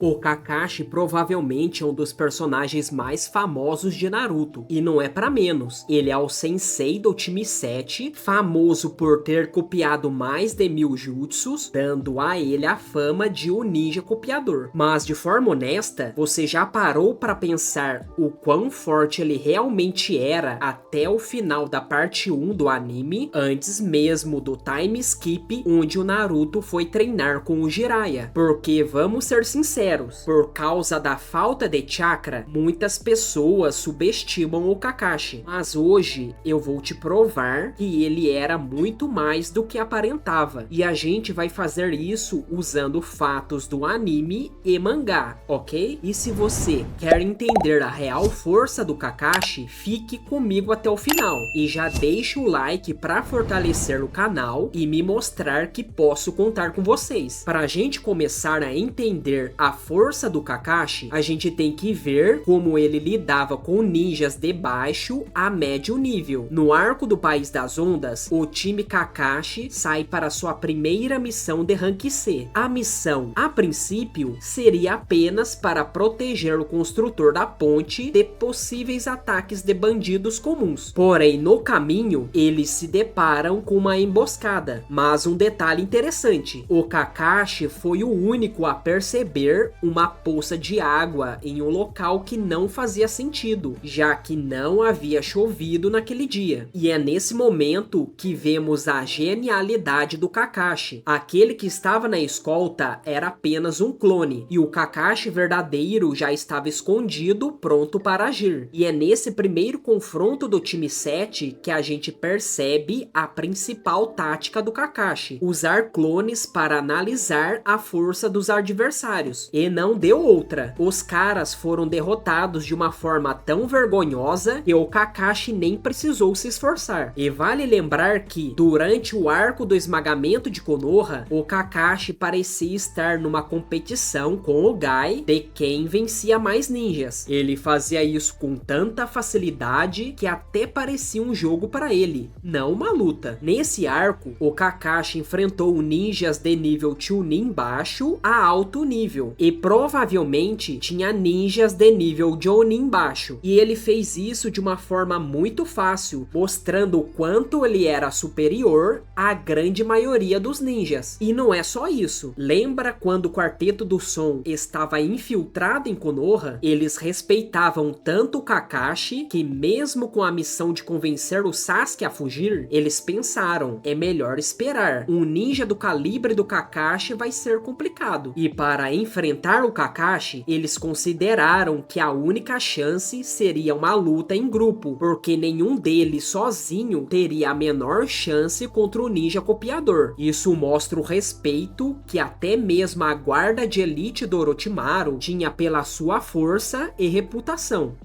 O Kakashi provavelmente é um dos personagens mais famosos de Naruto, e não é pra menos. Ele é o sensei do time 7, famoso por ter copiado mais de 1000 jutsus, dando a ele a fama de o ninja copiador. Mas de forma honesta, você já parou pra pensar o quão forte ele realmente era até o final da parte 1 do anime, antes mesmo do time skip onde o Naruto foi treinar com o Jiraiya? Porque vamos ser sinceros, por causa da falta de chakra, muitas pessoas subestimam o Kakashi. Mas hoje eu vou te provar que ele era muito mais do que aparentava. E a gente vai fazer isso usando fatos do anime e mangá, ok? E se você quer entender a real força do Kakashi, fique comigo até o final. E já deixa o like para fortalecer o canal e me mostrar que posso contar com vocês. Para a gente começar a entender a força do Kakashi, a gente tem que ver como ele lidava com ninjas de baixo a médio nível. No arco do País das Ondas, o time Kakashi sai para sua primeira missão de Rank C. A missão, a princípio, seria apenas para proteger o construtor da ponte de possíveis ataques de bandidos comuns. Porém, no caminho, eles se deparam com uma emboscada. Mas um detalhe interessante, o Kakashi foi o único a perceber uma poça de água em um local que não fazia sentido, já que não havia chovido naquele dia. E é nesse momento que vemos a genialidade do Kakashi. Aquele que estava na escolta era apenas um clone, e o Kakashi verdadeiro já estava escondido, pronto para agir. E é nesse primeiro confronto do time 7 que a gente percebe a principal tática do Kakashi: usar clones para analisar a força dos adversários. E não deu outra. Os caras foram derrotados de uma forma tão vergonhosa que o Kakashi nem precisou se esforçar. E vale lembrar que, durante o arco do esmagamento de Konoha, o Kakashi parecia estar numa competição com o Gai de quem vencia mais ninjas. Ele fazia isso com tanta facilidade que até parecia um jogo para ele, não uma luta. Nesse arco, o Kakashi enfrentou ninjas de nível Chunin baixo a alto nível, e provavelmente tinha ninjas de nível Jonin baixo, e ele fez isso de uma forma muito fácil, mostrando o quanto ele era superior à grande maioria dos ninjas. E não é só isso. Lembra quando o Quarteto do Som estava infiltrado em Konoha? Eles respeitavam tanto o Kakashi que, mesmo com a missão de convencer o Sasuke a fugir, eles pensaram, é melhor esperar. Um ninja do calibre do Kakashi vai ser complicado. E para enfrentar o Kakashi, eles consideraram que a única chance seria uma luta em grupo, porque nenhum deles sozinho teria a menor chance contra o ninja copiador. Isso mostra o respeito que até mesmo a guarda de elite do Orochimaru tinha pela sua força e reputação.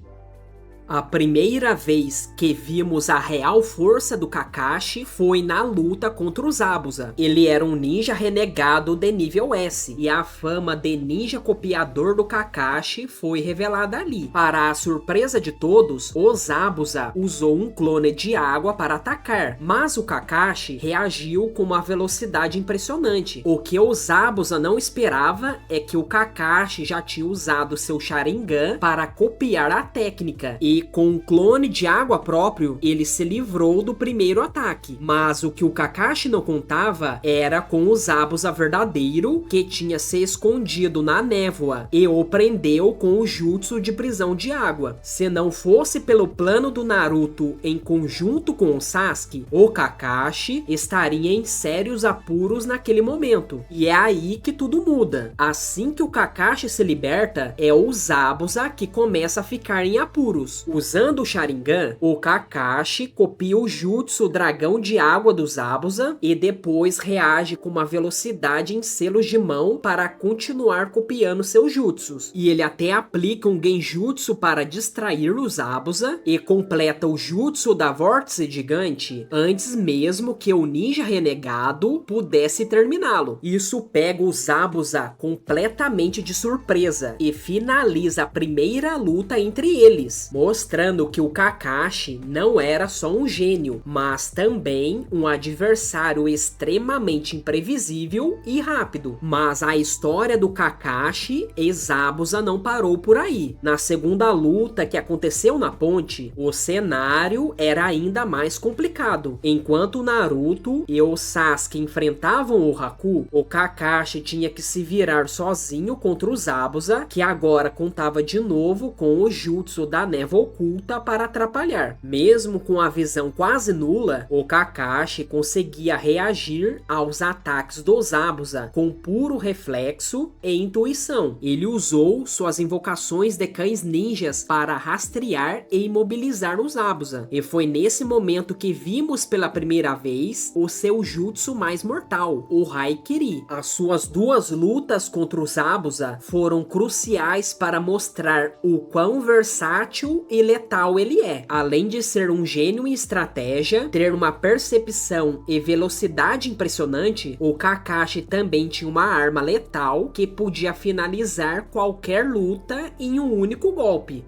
A primeira vez que vimos a real força do Kakashi foi na luta contra o Zabuza. Ele era um ninja renegado de nível S, e a fama de ninja copiador do Kakashi foi revelada ali. Para a surpresa de todos, o Zabuza usou um clone de água para atacar, mas o Kakashi reagiu com uma velocidade impressionante. O que o Zabuza não esperava é que o Kakashi já tinha usado seu Sharingan para copiar a técnica, e com um clone de água próprio, ele se livrou do primeiro ataque. Mas o que o Kakashi não contava era com o Zabuza verdadeiro, que tinha se escondido na névoa e o prendeu com o jutsu de prisão de água. Se não fosse pelo plano do Naruto em conjunto com o Sasuke, o Kakashi estaria em sérios apuros naquele momento. E é aí que tudo muda. Assim que o Kakashi se liberta, é o Zabuza que começa a ficar em apuros. Usando o Sharingan, o Kakashi copia o jutsu dragão de água do Zabuza e depois reage com uma velocidade em selos de mão para continuar copiando seus jutsus. E ele até aplica um genjutsu para distrair o Zabuza e completa o jutsu da vórtice gigante antes mesmo que o ninja renegado pudesse terminá-lo. Isso pega o Zabuza completamente de surpresa e finaliza a primeira luta entre eles, mostrando que o Kakashi não era só um gênio, mas também um adversário extremamente imprevisível e rápido. Mas a história do Kakashi e Zabuza não parou por aí. Na segunda luta que aconteceu na ponte, o cenário era ainda mais complicado. Enquanto o Naruto e o Sasuke enfrentavam o Haku, o Kakashi tinha que se virar sozinho contra o Zabuza, que agora contava de novo com o jutsu da névoa oculta para atrapalhar. Mesmo com a visão quase nula, o Kakashi conseguia reagir aos ataques do Zabuza com puro reflexo e intuição. Ele usou suas invocações de cães ninjas para rastrear e imobilizar o Zabuza. E foi nesse momento que vimos pela primeira vez o seu jutsu mais mortal, o Haikiri. As suas duas lutas contra o Zabuza foram cruciais para mostrar o quão versátil e letal ele é. Além de ser um gênio em estratégia, ter uma percepção e velocidade impressionante, o Kakashi também tinha uma arma letal que podia finalizar qualquer luta em um único golpe.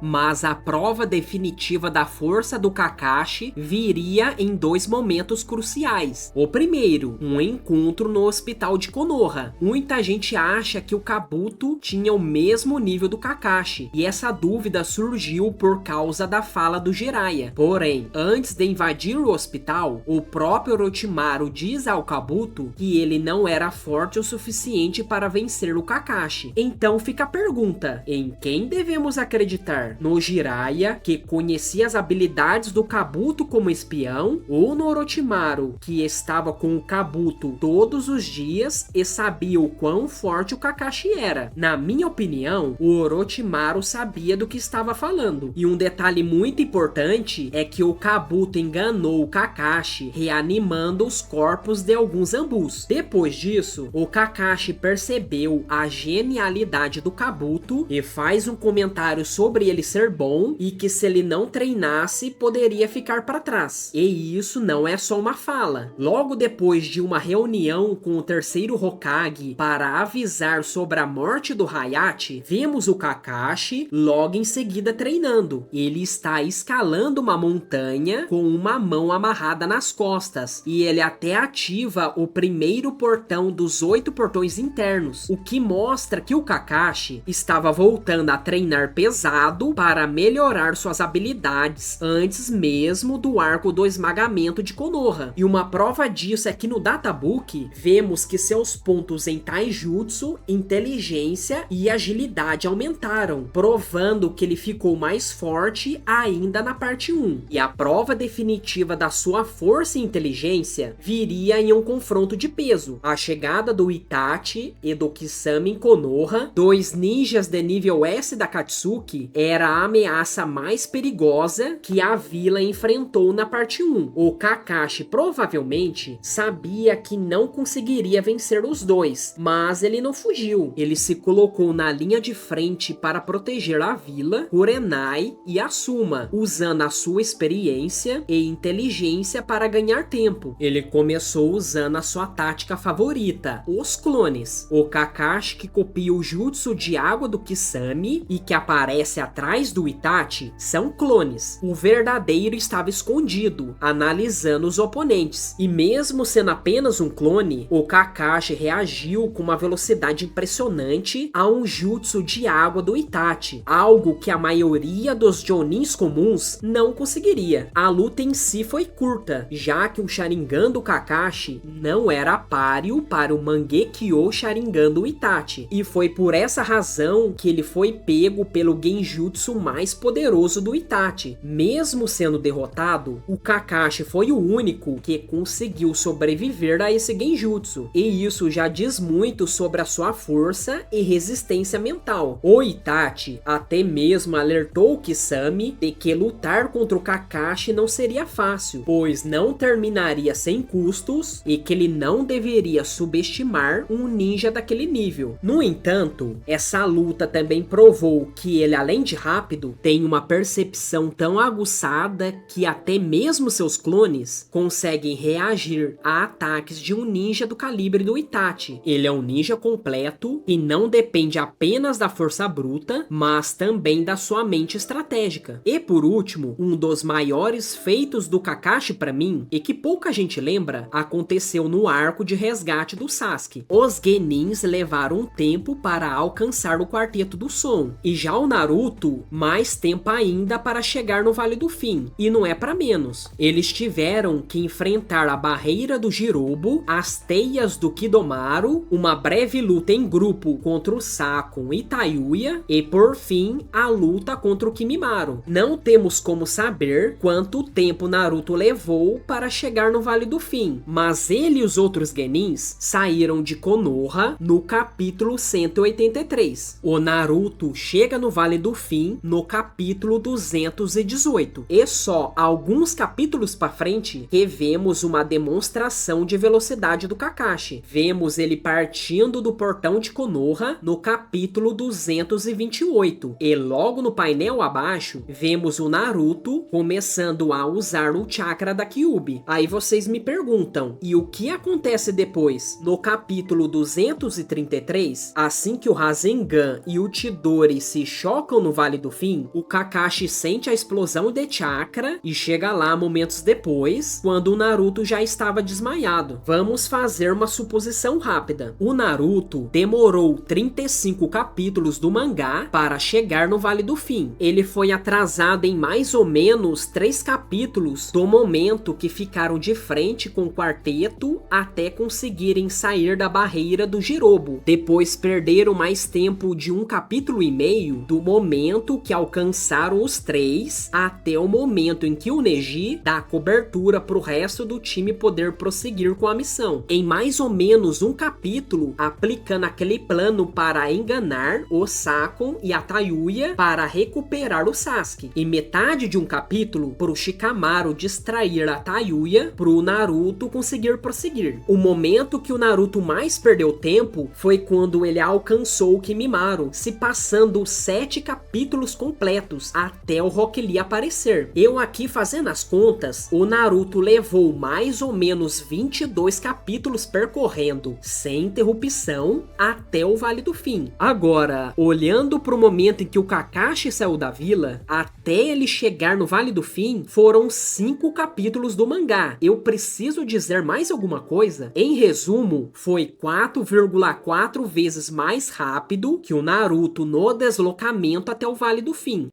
Mas a prova definitiva da força do Kakashi viria em dois momentos cruciais. O primeiro, um encontro no hospital de Konoha. Muita gente acha que o Kabuto tinha o mesmo nível do Kakashi, e essa dúvida surgiu por causa da fala do Jiraiya. Porém, antes de invadir o hospital, o próprio Orochimaru diz ao Kabuto que ele não era forte o suficiente para vencer o Kakashi. Então fica a pergunta, em quem devemos acreditar? No Jiraiya, que conhecia as habilidades do Kabuto como espião, ou no Orochimaru, que estava com o Kabuto todos os dias e sabia o quão forte o Kakashi era? Na minha opinião, o Orochimaru sabia do que estava falando. E um detalhe muito importante é que o Kabuto enganou o Kakashi, reanimando os corpos de alguns Zambus. Depois disso, o Kakashi percebeu a genialidade do Kabuto e faz um comentário sobre ele ser bom e que se ele não treinasse poderia ficar para trás. E isso não é só uma fala. Logo depois de uma reunião com o terceiro Hokage para avisar sobre a morte do Hayate, vemos o Kakashi logo em seguida treinando. Ele está escalando uma montanha com uma mão amarrada nas costas e ele até ativa o primeiro portão dos 8 portões internos, o que mostra que o Kakashi estava voltando a treinar pesado para melhorar suas habilidades antes mesmo do arco do esmagamento de Konoha. E uma prova disso é que no databook vemos que seus pontos em taijutsu, inteligência e agilidade aumentaram, provando que ele ficou mais forte ainda na parte 1. E a prova definitiva da sua força e inteligência viria em um confronto de peso. A chegada do Itachi e do Kisame em Konoha, dois ninjas de nível S da Katsuki, era a ameaça mais perigosa que a vila enfrentou na parte 1. O Kakashi provavelmente sabia que não conseguiria vencer os dois, mas ele não fugiu. Ele se colocou na linha de frente para proteger a vila, Kurenai e Asuma, usando a sua experiência e inteligência para ganhar tempo. Ele começou usando a sua tática favorita, os clones. O Kakashi, que copia o jutsu de água do Kisame e que aparece atrás do Itachi, são clones. O verdadeiro estava escondido, analisando os oponentes. E mesmo sendo apenas um clone, o Kakashi reagiu com uma velocidade impressionante a um jutsu de água do Itachi, algo que a maioria dos Jonins comuns não conseguiria. A luta em si foi curta, já que o Sharingan do Kakashi não era páreo para o Mangekyo Sharingan do Itachi, e foi por essa razão que ele foi pego pelo genjutsu mais poderoso do Itachi. Mesmo sendo derrotado, o Kakashi foi o único que conseguiu sobreviver a esse genjutsu, e isso já diz muito sobre a sua força e resistência mental. O Itachi até mesmo alertou o Kisame de que lutar contra o Kakashi não seria fácil, pois não terminaria sem custos e que ele não deveria subestimar um ninja daquele nível. No entanto, essa luta também provou que ele, além de rápido tem uma percepção tão aguçada que até mesmo seus clones conseguem reagir a ataques de um ninja do calibre do Itachi. Ele é um ninja completo e não depende apenas da força bruta, mas também da sua mente estratégica. E por último, um dos maiores feitos do Kakashi pra mim, e que pouca gente lembra, aconteceu no arco de resgate do Sasuke. Os Genins levaram um tempo para alcançar o Quarteto do Som, e já o Naruto, mais tempo ainda para chegar no Vale do Fim, e não é pra menos. Eles tiveram que enfrentar a barreira do Jirobo, as teias do Kidomaru, uma breve luta em grupo contra o Sakon e Tayuya, e por fim, a luta contra o Kimimaro. Não temos como saber quanto tempo Naruto levou para chegar no Vale do Fim, mas ele e os outros Genins saíram de Konoha no capítulo 183. O Naruto chega no Vale do Fim no capítulo 218. E só alguns capítulos para frente que vemos uma demonstração de velocidade do Kakashi. Vemos ele partindo do portão de Konoha no capítulo 228. E logo no painel abaixo, vemos o Naruto começando a usar o chakra da Kyuubi. Aí vocês me perguntam, e o que acontece depois? No capítulo 233, assim que o Rasengan e o Chidori se chocam no Vale do Fim, o Kakashi sente a explosão de chakra e chega lá momentos depois, quando o Naruto já estava desmaiado. Vamos fazer uma suposição rápida. O Naruto demorou 35 capítulos do mangá para chegar no Vale do Fim. Ele foi atrasado em mais ou menos 3 capítulos do momento que ficaram de frente com o quarteto até conseguirem sair da barreira do Jirobo. Depois perderam mais tempo de 1 capítulo e meio do momento que alcançaram os 3 até o momento em que o Neji dá cobertura para o resto do time poder prosseguir com a missão. Em mais ou menos 1 capítulo, aplicando aquele plano para enganar o Sakon e a Tayuya para recuperar o Sasuke. E metade de 1 capítulo para o Shikamaru distrair a Tayuya para o Naruto conseguir prosseguir. O momento que o Naruto mais perdeu tempo foi quando ele alcançou o Kimimaro, se passando 7 capítulos completos até o Rock Lee aparecer. Eu aqui fazendo as contas, o Naruto levou mais ou menos 22 capítulos percorrendo sem interrupção até o Vale do Fim. Agora, olhando para o momento em que o Kakashi saiu da vila até ele chegar no Vale do Fim, foram 5 capítulos do mangá. Eu preciso dizer mais alguma coisa? Em resumo, foi 4,4 vezes mais rápido que o Naruto no deslocamento até o Vale do Fim.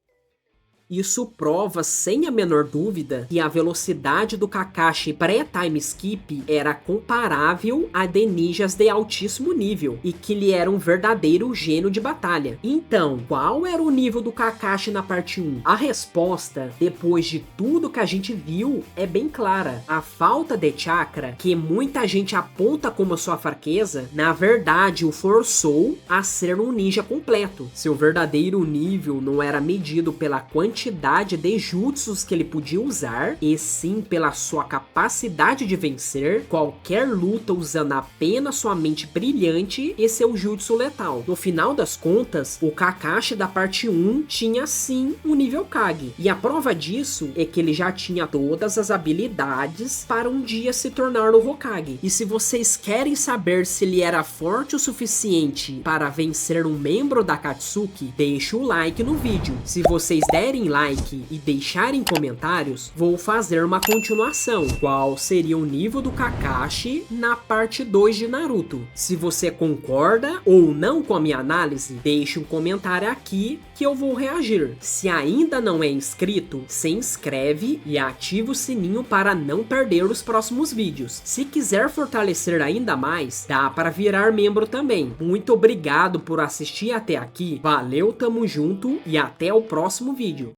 Isso prova, sem a menor dúvida, que a velocidade do Kakashi pré-time skip era comparável a de ninjas de altíssimo nível, e que ele era um verdadeiro gênio de batalha. Então, qual era o nível do Kakashi na parte 1? A resposta, depois de tudo que a gente viu, é bem clara. A falta de chakra, que muita gente aponta como sua fraqueza, na verdade o forçou a ser um ninja completo. Seu verdadeiro nível não era medido pela quantidade de jutsus que ele podia usar, e sim pela sua capacidade de vencer qualquer luta usando apenas sua mente brilhante e seu jutsu letal. No final das contas, o Kakashi da parte 1 tinha sim um nível Kage, e a prova disso é que ele já tinha todas as habilidades para um dia se tornar o Hokage. E se vocês querem saber se ele era forte o suficiente para vencer um membro da Akatsuki, deixa o like no vídeo. Se vocês derem like e deixarem comentários, vou fazer uma continuação. Qual seria o nível do Kakashi na parte 2 de Naruto? Se você concorda ou não com a minha análise, deixe um comentário aqui que eu vou reagir. Se ainda não é inscrito, se inscreve e ativa o sininho para não perder os próximos vídeos. Se quiser fortalecer ainda mais, dá para virar membro também. Muito obrigado por assistir até aqui, valeu, tamo junto e até o próximo vídeo.